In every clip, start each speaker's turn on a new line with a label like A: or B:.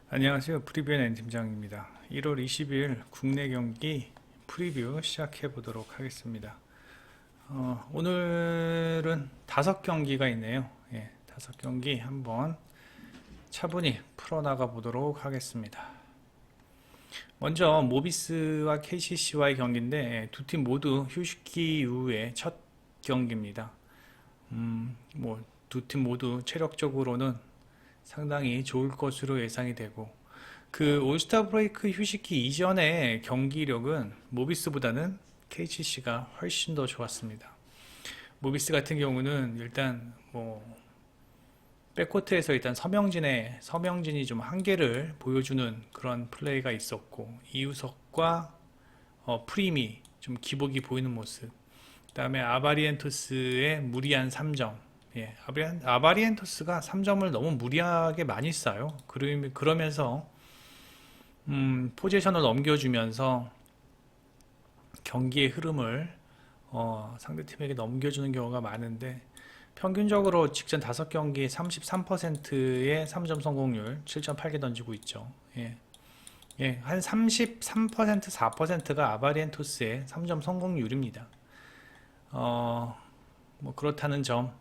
A: 안녕하세요. 프리뷰의 N 팀장입니다. 1월 20일 국내 경기 프리뷰 시작해 보도록 하겠습니다. 오늘은 5경기가 있네요. 5경기 한번 차분히 풀어나가 보도록 하겠습니다. 먼저 모비스와 KCC와의 경기인데 두 팀 모두 휴식기 이후에 첫 경기입니다. 두 팀 모두 체력적으로는 상당히 좋을 것으로 예상이 되고, 그 올스타 브레이크 휴식기 이전의 경기력은 모비스보다는 KCC가 훨씬 더 좋았습니다. 모비스 같은 경우는 일단 백코트에서 일단 서명진이 좀 한계를 보여주는 그런 플레이가 있었고, 이우석과 프림이 좀 기복이 보이는 모습, 그 다음에 아바리엔토스의 무리한 3점. 아바리엔토스가 3점을 너무 무리하게 많이 쏴요. 그러면서 포지션을 넘겨주면서 경기의 흐름을 상대팀에게 넘겨주는 경우가 많은데, 평균적으로 직전 5경기 33%의 3점 성공률, 7.8개 던지고 있죠. 한 33%, 4%가 아바리엔토스의 3점 성공률입니다. 그렇다는 점.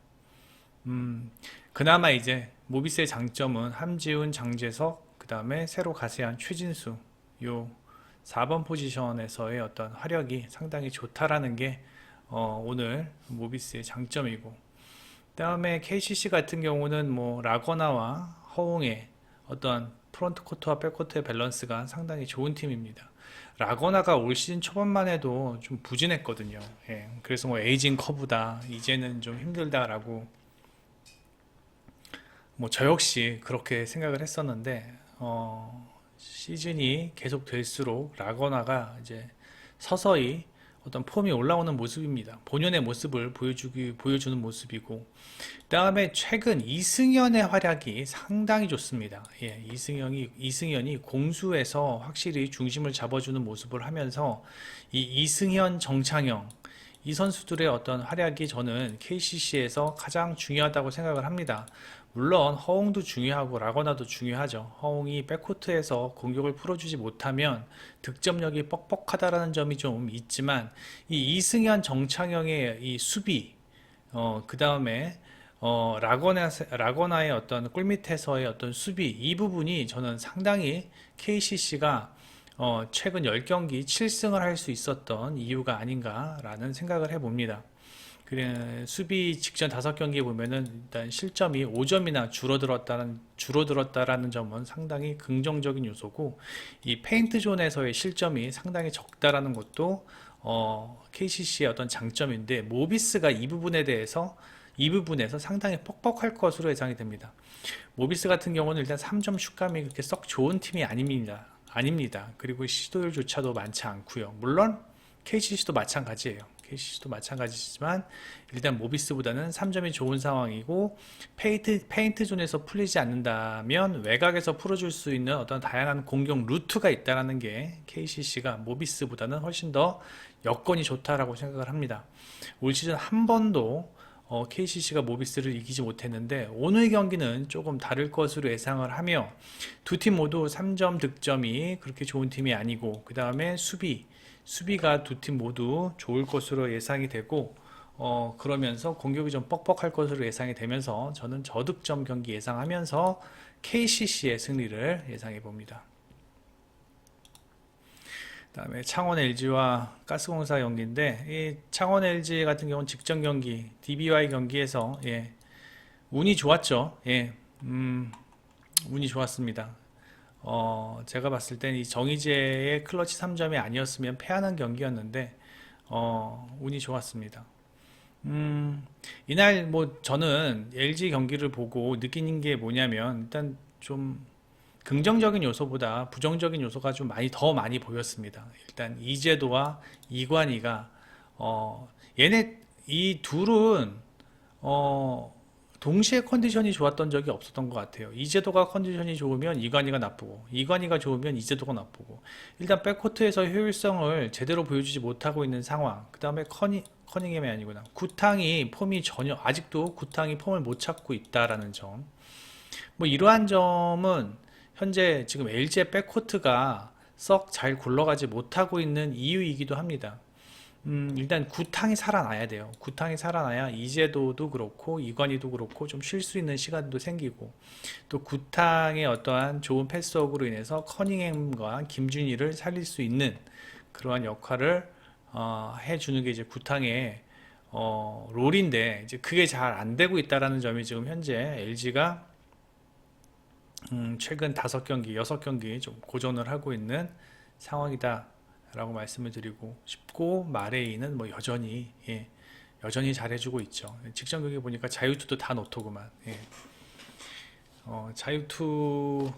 A: 그나마 이제 모비스의 장점은 함지훈, 장재석, 그 다음에 새로 가세한 최진수, 요 4번 포지션에서의 어떤 화력이 상당히 좋다라는 게 오늘 모비스의 장점이고, 그 다음에 KCC 같은 경우는 라거나와 허웅의 어떤 프론트 코트와 백코트의 밸런스가 상당히 좋은 팀입니다. 라거나가 올 시즌 초반만 해도 좀 부진했거든요. 그래서 에이징 커브다, 이제는 좀 힘들다라고 저 역시 그렇게 생각을 했었는데, 시즌이 계속 될수록 라거나가 이제 서서히 어떤 폼이 올라오는 모습입니다. 본연의 모습을 보여주는 모습이고, 그 다음에 최근 이승현의 활약이 상당히 좋습니다. 이승현이 공수에서 확실히 중심을 잡아주는 모습을 하면서 이 이승현, 정창영, 이 선수들의 어떤 활약이 저는 KCC에서 가장 중요하다고 생각을 합니다. 물론 허웅도 중요하고 라거나도 중요하죠. 허웅이 백코트에서 공격을 풀어주지 못하면 득점력이 뻑뻑하다라는 점이 좀 있지만, 이 이승현, 정창영의 이 수비, 그 다음에 라거나의 어떤 꿀밑에서의 어떤 수비, 이 부분이 저는 상당히 KCC가 최근 10경기 7승을 할 수 있었던 이유가 아닌가라는 생각을 해봅니다. 그래, 수비 직전 5경기에 보면은 일단 실점이 5점이나 줄어들었다라는 점은 상당히 긍정적인 요소고, 이 페인트 존에서의 실점이 상당히 적다라는 것도 KCC의 어떤 장점인데, 모비스가 이 부분에서 상당히 뻑뻑할 것으로 예상이 됩니다. 모비스 같은 경우는 일단 3점 슛감이 그렇게 썩 좋은 팀이 아닙니다. 그리고 시도율조차도 많지 않고요. 물론 KCC도 마찬가지예요. KCC도 마찬가지지만 일단 모비스보다는 3점이 좋은 상황이고, 페인트 존에서 풀리지 않는다면 외곽에서 풀어줄 수 있는 어떤 다양한 공격 루트가 있다는 게 KCC가 모비스보다는 훨씬 더 여건이 좋다라고 생각을 합니다. 올 시즌 한 번도 KCC가 모비스를 이기지 못했는데, 오늘 경기는 조금 다를 것으로 예상을 하며, 두 팀 모두 3점 득점이 그렇게 좋은 팀이 아니고, 그 다음에 수비가 두 팀 모두 좋을 것으로 예상이 되고, 그러면서 공격이 좀 뻑뻑할 것으로 예상이 되면서 저는 저득점 경기 예상하면서 KCC의 승리를 예상해 봅니다. 그다음에 창원 LG와 가스공사 경기인데, 이 창원 LG 같은 경우는 직전 경기 DBY 경기에서 운이 좋았죠. 운이 좋았습니다. 제가 봤을 땐 이 정희재의 클러치 3점이 아니었으면 패하는 경기였는데, 운이 좋았습니다. 이날 저는 LG 경기를 보고 느끼는 게 뭐냐면, 일단 좀 긍정적인 요소보다 부정적인 요소가 좀 더 많이 보였습니다. 일단 이재도와 이관희가 얘네 이 둘은 동시에 컨디션이 좋았던 적이 없었던 것 같아요. 이재도가 컨디션이 좋으면 이관희가 나쁘고, 이관희가 좋으면 이재도가 나쁘고, 일단 백코트에서 효율성을 제대로 보여주지 못하고 있는 상황. 그 다음에 커닝햄이 아니구나, 구탕이 아직도 구탕이 폼을 못 찾고 있다라는 점. 이러한 점은 현재 지금 LG의 백코트가 썩 잘 굴러가지 못하고 있는 이유이기도 합니다. 일단 구탕이 살아나야 돼요. 구탕이 살아나야 이재도도 그렇고 이관희도 그렇고 좀 쉴 수 있는 시간도 생기고, 또 구탕의 어떠한 좋은 패스워크로 인해서 커닝햄과 김준희를 살릴 수 있는 그러한 역할을 해주는 게 이제 구탕의 롤인데, 이제 그게 잘 안 되고 있다라는 점이 지금 현재 LG가 최근 5경기, 6경기 좀 고전을 하고 있는 상황이다 라고 말씀을 드리고 싶고, 마레이는 뭐 여전히 여전히 잘해주고 있죠. 직전 경기 보니까 자유투도 다 노토구만. 자유투,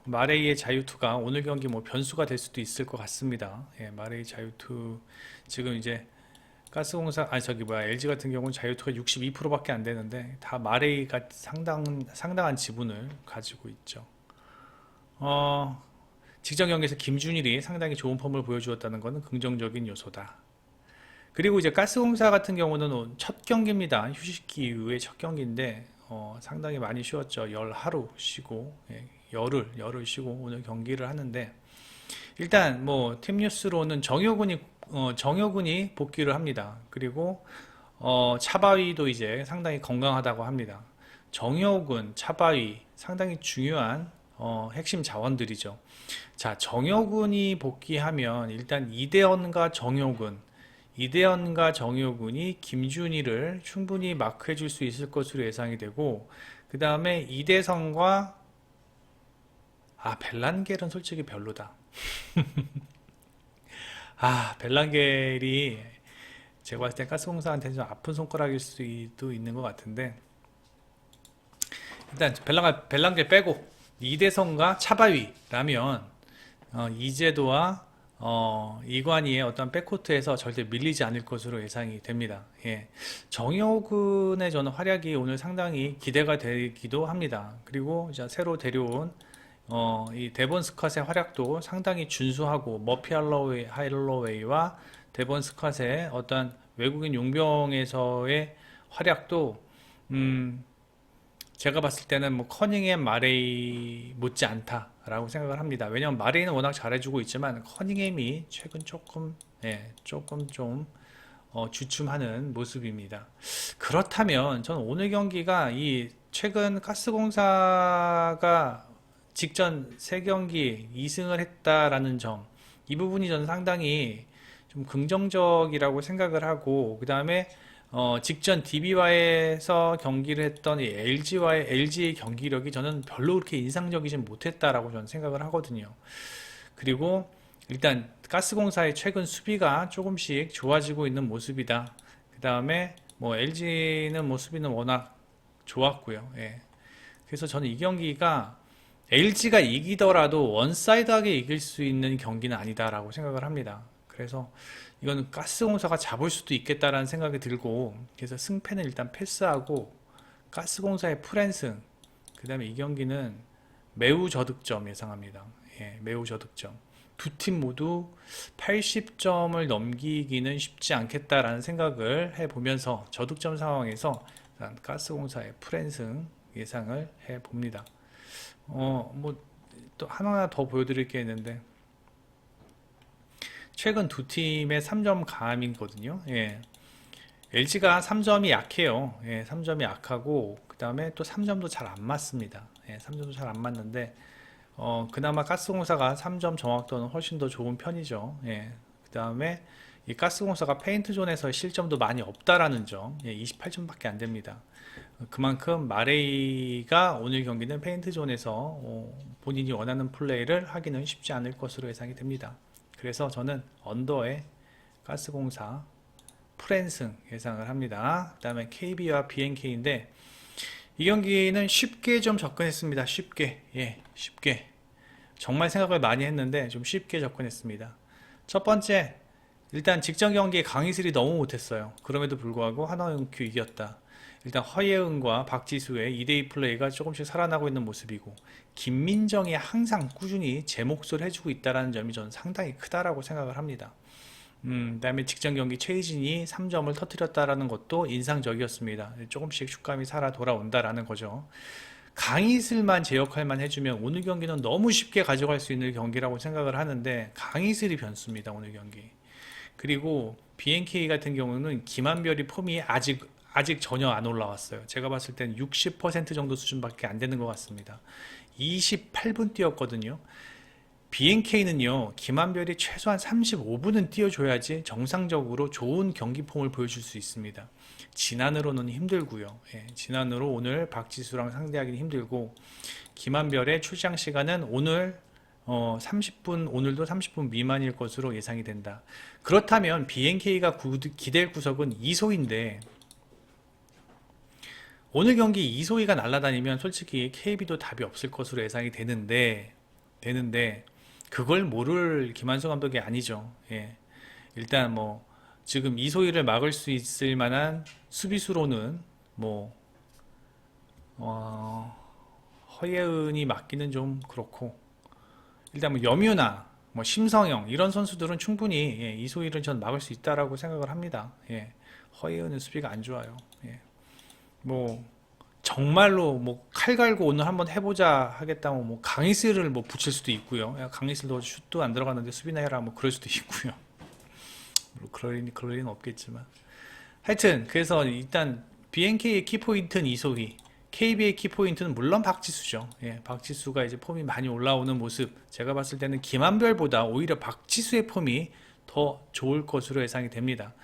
A: 마레이의 자유투가 오늘 경기 뭐 변수가 될 수도 있을 것 같습니다. 마레이 자유투 지금 이제 가스공사, LG 같은 경우는 자유투가 62%밖에 안 되는데 다 마레이가 상당한 지분을 가지고 있죠. 직전 경기에서 김준일이 상당히 좋은 폼을 보여주었다는 것은 긍정적인 요소다. 그리고 이제 가스공사 같은 경우는 첫 경기입니다. 휴식기 이후에 첫 경기인데 상당히 많이 쉬었죠. 하루 쉬고, 열흘 쉬고 오늘 경기를 하는데, 일단 뭐 팀 뉴스로는 정효군이 복귀를 합니다. 그리고 차바위도 이제 상당히 건강하다고 합니다. 정효군, 차바위 상당히 중요한 핵심 자원들이죠. 자, 정효군이 복귀하면 일단 이대현과 정효군이 김준희를 충분히 마크해 줄 수 있을 것으로 예상이 되고, 그 다음에 이대성과 벨란겔은 솔직히 별로다. 벨란겔이 제가 봤을 때 가스공사한테는 좀 아픈 손가락일 수도 있는 것 같은데, 일단 벨란겔 빼고 이대성과 차바위라면 이재도와 이관희의 어떤 백코트에서 절대 밀리지 않을 것으로 예상이 됩니다. 정효근의 저는 활약이 오늘 상당히 기대가 되기도 합니다. 그리고 이제 새로 데려온 이 데본 스캇의 활약도 상당히 준수하고, 머피 할로웨이와 데본 스캇의 어떤 외국인 용병에서의 활약도 제가 봤을 때는 뭐 커닝햄, 마레이 못지 않다라고 생각을 합니다. 왜냐하면 마레이는 워낙 잘해주고 있지만 커닝햄이 최근 조금 좀 주춤하는 모습입니다. 그렇다면 저는 오늘 경기가 이 최근 가스공사가 직전 3경기 2승을 했다라는 점, 이 부분이 저는 상당히 좀 긍정적이라고 생각을 하고, 그 다음에 직전 DB와에서 경기를 했던 이 LG의 경기력이 저는 별로 그렇게 인상적이진 못했다라고 저는 생각을 하거든요. 그리고 일단 가스공사의 최근 수비가 조금씩 좋아지고 있는 모습이다. 그 다음에 뭐 LG는 뭐 수비는 워낙 좋았고요. 그래서 저는 이 경기가 LG가 이기더라도 원사이드하게 이길 수 있는 경기는 아니다라고 생각을 합니다. 그래서 이거는 가스공사가 잡을 수도 있겠다라는 생각이 들고, 그래서 승패는 일단 패스하고 가스공사의 풀앤승, 그 다음에 이 경기는 매우 저득점 예상합니다. 매우 저득점. 두 팀 모두 80점을 넘기기는 쉽지 않겠다라는 생각을 해보면서 저득점 상황에서 일단 가스공사의 풀앤승 예상을 해봅니다. 뭐 또 하나 더 보여드릴 게 있는데, 최근 두 팀의 3점 감이거든요. LG가 3점이 약해요. 3점이 약하고, 그 다음에 또 3점도 잘 안 맞습니다. 3점도 잘 안 맞는데, 그나마 가스공사가 3점 정확도는 훨씬 더 좋은 편이죠. 그 다음에 이 가스공사가 페인트존에서 실점도 많이 없다라는 점, 28점밖에 안 됩니다. 그만큼 마레이가 오늘 경기는 페인트존에서 본인이 원하는 플레이를 하기는 쉽지 않을 것으로 예상이 됩니다. 그래서 저는 언더에 가스공사 풀앤승 예상을 합니다. 그 다음에 KB와 BNK인데, 이 경기는 쉽게 좀 접근했습니다. 쉽게 정말 생각을 많이 했는데 좀 쉽게 접근했습니다. 첫 번째, 일단 직전 경기에 강희슬이 너무 못했어요. 그럼에도 불구하고 하나은큐 이겼다. 일단 허예은과 박지수의 2대2 플레이가 조금씩 살아나고 있는 모습이고, 김민정이 항상 꾸준히 제 몫을 해주고 있다는 점이 저는 상당히 크다라고 생각을 합니다. 그 다음에 직전 경기 최희진이 3점을 터뜨렸다라는 것도 인상적이었습니다. 조금씩 슛감이 살아 돌아온다라는 거죠. 강희슬만 제 역할만 해주면 오늘 경기는 너무 쉽게 가져갈 수 있는 경기라고 생각을 하는데 강희슬이 변수입니다, 오늘 경기. 그리고 BNK 같은 경우는 김한별이 폼이 아직 전혀 안 올라왔어요. 제가 봤을 땐 60% 정도 수준밖에 안 되는 것 같습니다. 28분 뛰었거든요. BNK는요, 김한별이 최소한 35분은 뛰어줘야지 정상적으로 좋은 경기 폼을 보여줄 수 있습니다. 진안으로는 힘들고요. 예, 진안으로 오늘 박지수랑 상대하기는 힘들고, 김한별의 출장 시간은 오늘 30분, 오늘도 30분 미만일 것으로 예상이 된다. 그렇다면 BNK가 기댈 구석은 이소희인데, 오늘 경기 이소희가 날아다니면 솔직히 KB도 답이 없을 것으로 예상이 되는데 그걸 모를 김한수 감독이 아니죠. 예. 일단 뭐 지금 이소희를 막을 수 있을 만한 수비수로는 뭐 허예은이 맞기는 좀 그렇고, 일단 뭐 염유나 뭐 심성영 이런 선수들은 충분히 이소희를 전 막을 수 있다라고 생각을 합니다. 예. 허예은은 수비가 안 좋아요. 예. 뭐 정말로 뭐 칼 갈고 오늘 한번 해보자 하겠다면 뭐 강희슬을 뭐 붙일 수도 있고요. 야, 강희슬도 슛도 안 들어갔는데 수비나 해라 뭐 그럴 수도 있고요. 뭐 그럴 리는 없겠지만 하여튼 그래서 일단 BNK의 키포인트는 이소희, KB의 키포인트는 물론 박지수죠. 예, 박지수가 이제 폼이 많이 올라오는 모습, 제가 봤을 때는 김한별보다 오히려 박지수의 폼이 더 좋을 것으로 예상이 됩니다.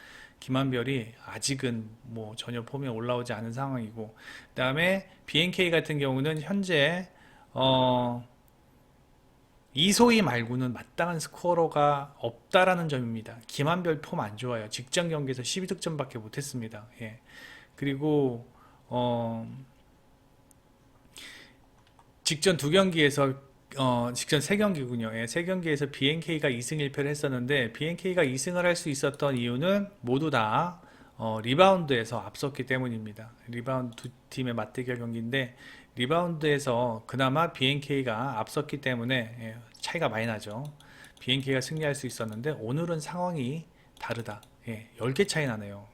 A: 김한별이 아직은 뭐 전혀 폼이 올라오지 않은 상황이고, 그 다음에 BNK 같은 경우는 현재 이소희 말고는 마땅한 스코어가 없다라는 점입니다. 김한별 폼 안 좋아요. 직전 경기에서 12득점밖에 못했습니다. 예. 그리고 직전 두 경기에서 직전 세 경기군요. 예, 세 경기에서 BNK가 2승 1패를 했었는데, BNK가 2승을 할 수 있었던 이유는 모두 다 리바운드에서 앞섰기 때문입니다. 리바운드 두 팀의 맞대결 경기인데 리바운드에서 그나마 BNK가 앞섰기 때문에 차이가 많이 나죠. BNK가 승리할 수 있었는데 오늘은 상황이 다르다. 10개 차이 나네요.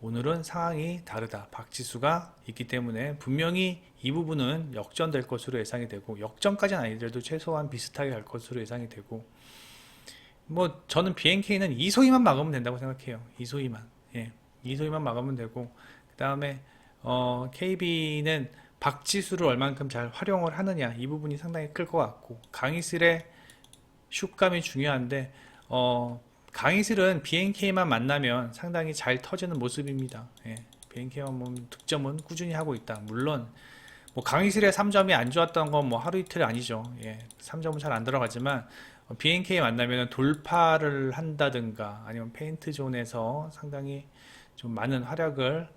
A: 오늘은 상황이 다르다. 박지수가 있기 때문에 분명히 이 부분은 역전될 것으로 예상이 되고, 역전까지는 아니더라도 최소한 비슷하게 갈 것으로 예상이 되고, 뭐 저는 BNK는 이소희만 막으면 된다고 생각해요. 이소희만 막으면 되고, 그 다음에 KB는 박지수를 얼만큼 잘 활용을 하느냐, 이 부분이 상당히 클 것 같고, 강희슬의 슛감이 중요한데 강희슬은 BNK만 만나면 상당히 잘 터지는 모습입니다. BNK만 보면 득점은 꾸준히 하고 있다. 물론 뭐 강희슬의 3점이 안 좋았던 건 뭐 하루 이틀 아니죠. 3점은 잘 안 들어가지만 BNK 만나면 돌파를 한다든가 아니면 페인트 존에서 상당히 좀 많은 활약을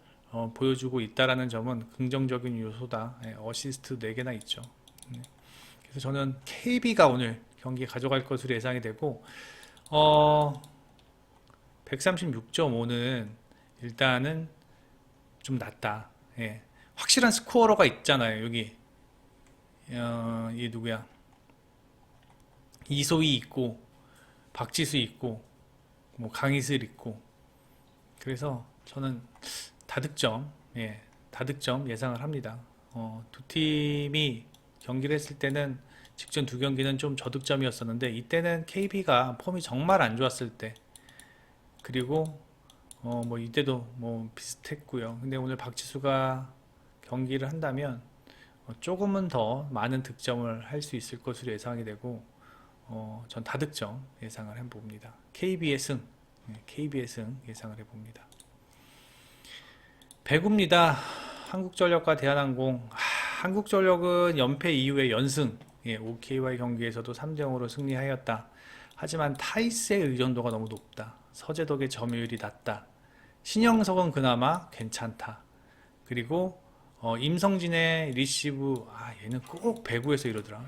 A: 보여주고 있다라는 점은 긍정적인 요소다. 어시스트 4개나 있죠. 그래서 저는 KB가 오늘 경기 가져갈 것으로 예상이 되고, 136.5는 일단은 좀 낮다. 확실한 스코어러가 있잖아요. 여기 이 누구야? 이소희 있고 박지수 있고 뭐 강희슬 있고, 그래서 저는 다득점 예상을 합니다. 두 팀이 경기를 했을 때는 직전 두 경기는 좀 저득점이었었는데 이때는 KB가 폼이 정말 안 좋았을 때, 그리고 뭐 이때도 뭐 비슷했고요. 근데 오늘 박지수가 경기를 한다면 조금은 더 많은 득점을 할 수 있을 것으로 예상이 되고, 전 다득점 예상을 해봅니다. KB의 승 예상을 해봅니다. 배구입니다. 한국전력과 대한항공. 한국전력은 연패 이후에 연승, OK와의 경기에서도 3대0으로 승리하였다. 하지만 타이스의 의존도가 너무 높다. 서재덕의 점유율이 낮다. 신영석은 그나마 괜찮다. 그리고 임성진의 리시브, 얘는 꼭 배구에서 이러더라.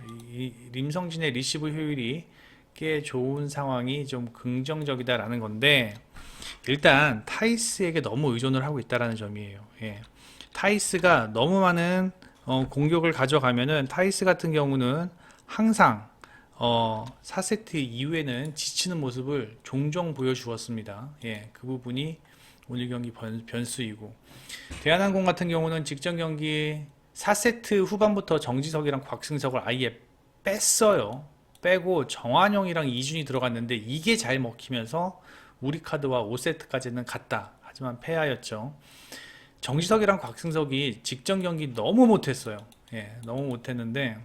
A: 임성진의 리시브 효율이 꽤 좋은 상황이 좀 긍정적이다라는 건데, 일단 타이스에게 너무 의존을 하고 있다라는 점이에요. 타이스가 너무 많은 공격을 가져가면은 타이스 같은 경우는 항상 4세트 이후에는 지치는 모습을 종종 보여주었습니다. 그 부분이 오늘 경기 변수이고, 대한항공 같은 경우는 직전 경기 4세트 후반부터 정지석이랑 곽승석을 아예 뺐어요. 빼고 정한용이랑 이준이 들어갔는데 이게 잘 먹히면서 우리카드와 5세트까지는 갔다. 하지만 패하였죠. 정지석이랑 곽승석이 직전 경기 너무 못했어요. 예, 너무 못했는데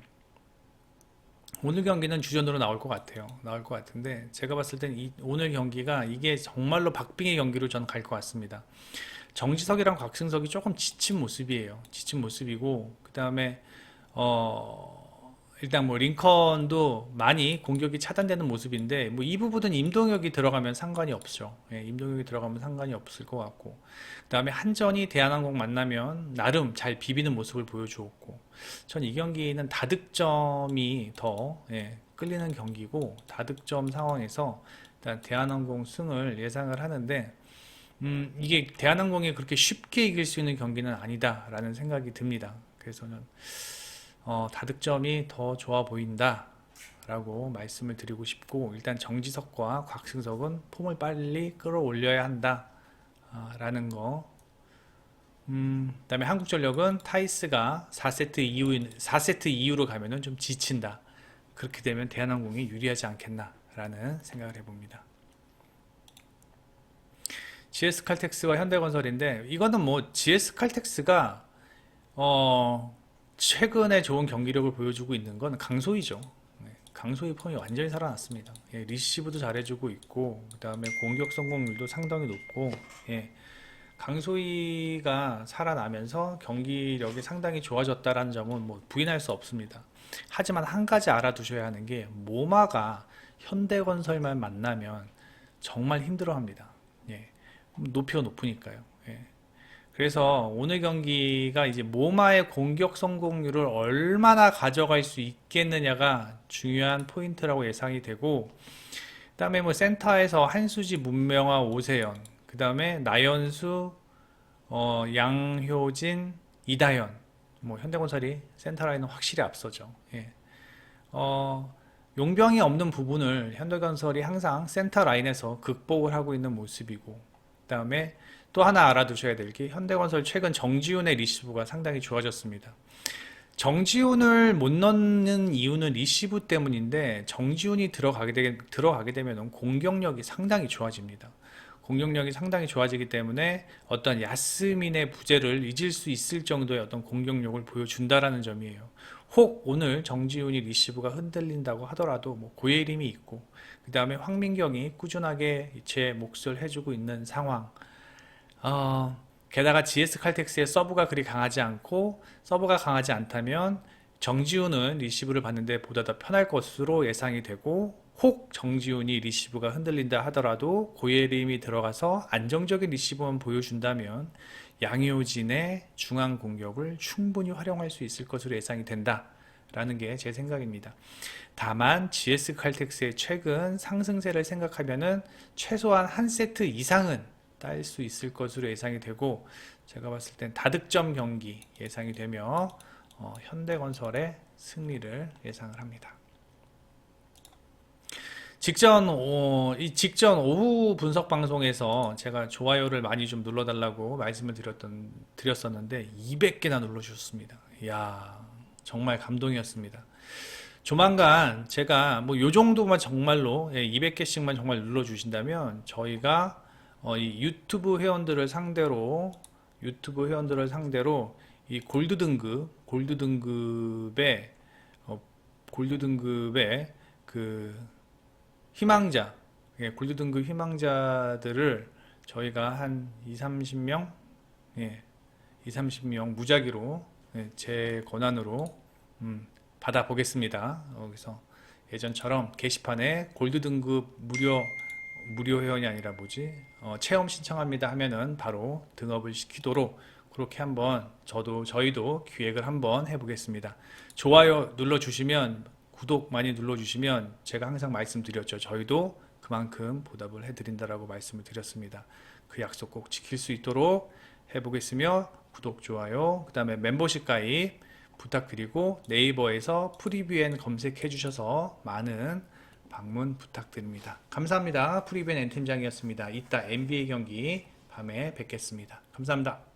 A: 오늘 경기는 주전으로 나올 것 같아요. 나올 것 같은데 제가 봤을 땐 오늘 경기가 이게 정말로 박빙의 경기로 저는 갈 것 같습니다. 정지석이랑 곽승석이 조금 지친 모습이에요. 지친 모습이고 그 다음에 일단 뭐 링컨도 많이 공격이 차단되는 모습인데 뭐 이 부분은 임동혁이 들어가면 상관이 없죠. 예, 임동혁이 들어가면 상관이 없을 것 같고 그 다음에 한전이 대한항공 만나면 나름 잘 비비는 모습을 보여주었고 전 이 경기는 다득점이 더 끌리는 경기고 다득점 상황에서 일단 대한항공 승을 예상을 하는데 이게 대한항공이 그렇게 쉽게 이길 수 있는 경기는 아니다라는 생각이 듭니다. 그래서는 다득점이 더 좋아 보인다 라고 말씀을 드리고 싶고 일단 정지석과 곽승석은 폼을 빨리 끌어올려야 한다 라는 거. 그다음에 한국전력은 타이스가 4세트 이후로 가면은 좀 지친다. 그렇게 되면 대한항공이 유리하지 않겠나 라는 생각을 해봅니다. GS칼텍스와 현대건설인데 이거는 뭐 GS칼텍스가 최근에 좋은 경기력을 보여주고 있는 건 강소희죠. 강소희 폼이 완전히 살아났습니다. 리시브도 잘해주고 있고 그 다음에 공격 성공률도 상당히 높고 강소희가 살아나면서 경기력이 상당히 좋아졌다는 점은 뭐 부인할 수 없습니다. 하지만 한 가지 알아두셔야 하는 게 모마가 현대건설만 만나면 정말 힘들어합니다. 높이가 높으니까요. 그래서 오늘 경기가 이제 모마의 공격 성공률을 얼마나 가져갈 수 있겠느냐가 중요한 포인트라고 예상이 되고, 그 다음에 뭐 센터에서 한수지, 문명화, 오세연, 그 다음에 나연수, 양효진, 이다현, 뭐 현대건설이 센터 라인은 확실히 앞서죠. 용병이 없는 부분을 현대건설이 항상 센터 라인에서 극복을 하고 있는 모습이고, 그 다음에 또 하나 알아두셔야 될 게 현대건설 최근 정지훈의 리시브가 상당히 좋아졌습니다. 정지훈을 못 넣는 이유는 리시브 때문인데 정지훈이 들어가게 되면 공격력이 상당히 좋아집니다. 공격력이 상당히 좋아지기 때문에 어떤 야스민의 부재를 잊을 수 있을 정도의 어떤 공격력을 보여준다라는 점이에요. 혹 오늘 정지훈이 리시브가 흔들린다고 하더라도 뭐 고예림이 있고 그 다음에 황민경이 꾸준하게 제 몫을 해주고 있는 상황. 게다가 GS칼텍스의 서브가 그리 강하지 않고 서브가 강하지 않다면 정지훈은 리시브를 받는데 보다 더 편할 것으로 예상이 되고 혹 정지훈이 리시브가 흔들린다 하더라도 고예림이 들어가서 안정적인 리시브만 보여준다면 양효진의 중앙 공격을 충분히 활용할 수 있을 것으로 예상이 된다라는 게 제 생각입니다. 다만 GS칼텍스의 최근 상승세를 생각하면은 최소한 한 세트 이상은 딸 수 있을 것으로 예상이 되고 제가 봤을 땐 다득점 경기 예상이 되며 현대건설의 승리를 예상을 합니다. 직전 오후 분석 방송에서 제가 좋아요를 많이 좀 눌러달라고 말씀을 드렸었는데 200개나 눌러주셨습니다. 이야, 정말 감동이었습니다. 조만간 제가 뭐 요 정도만 정말로 200개씩만 정말 눌러주신다면 저희가 이 유튜브 회원들을 상대로 이 골드 등급의 그 희망자, 골드 등급 희망자들을 저희가 한 30명 무작위로 제 권한으로 받아보겠습니다. 그래서 예전처럼 게시판에 골드 등급 무료 회원이 아니라 체험 신청합니다 하면은 바로 등업을 시키도록 그렇게 한번 저희도 기획을 한번 해보겠습니다. 좋아요 눌러주시면 구독 많이 눌러주시면 제가 항상 말씀드렸죠. 저희도 그만큼 보답을 해드린다라고 말씀을 드렸습니다. 그 약속 꼭 지킬 수 있도록 해보겠으며 구독, 좋아요, 그 다음에 멤버십 가입 부탁드리고 네이버에서 프리뷰엔 검색해 주셔서 많은 방문 부탁드립니다. 감사합니다. 프리뷰엔 N팀장이었습니다. 이따 NBA 경기 밤에 뵙겠습니다. 감사합니다.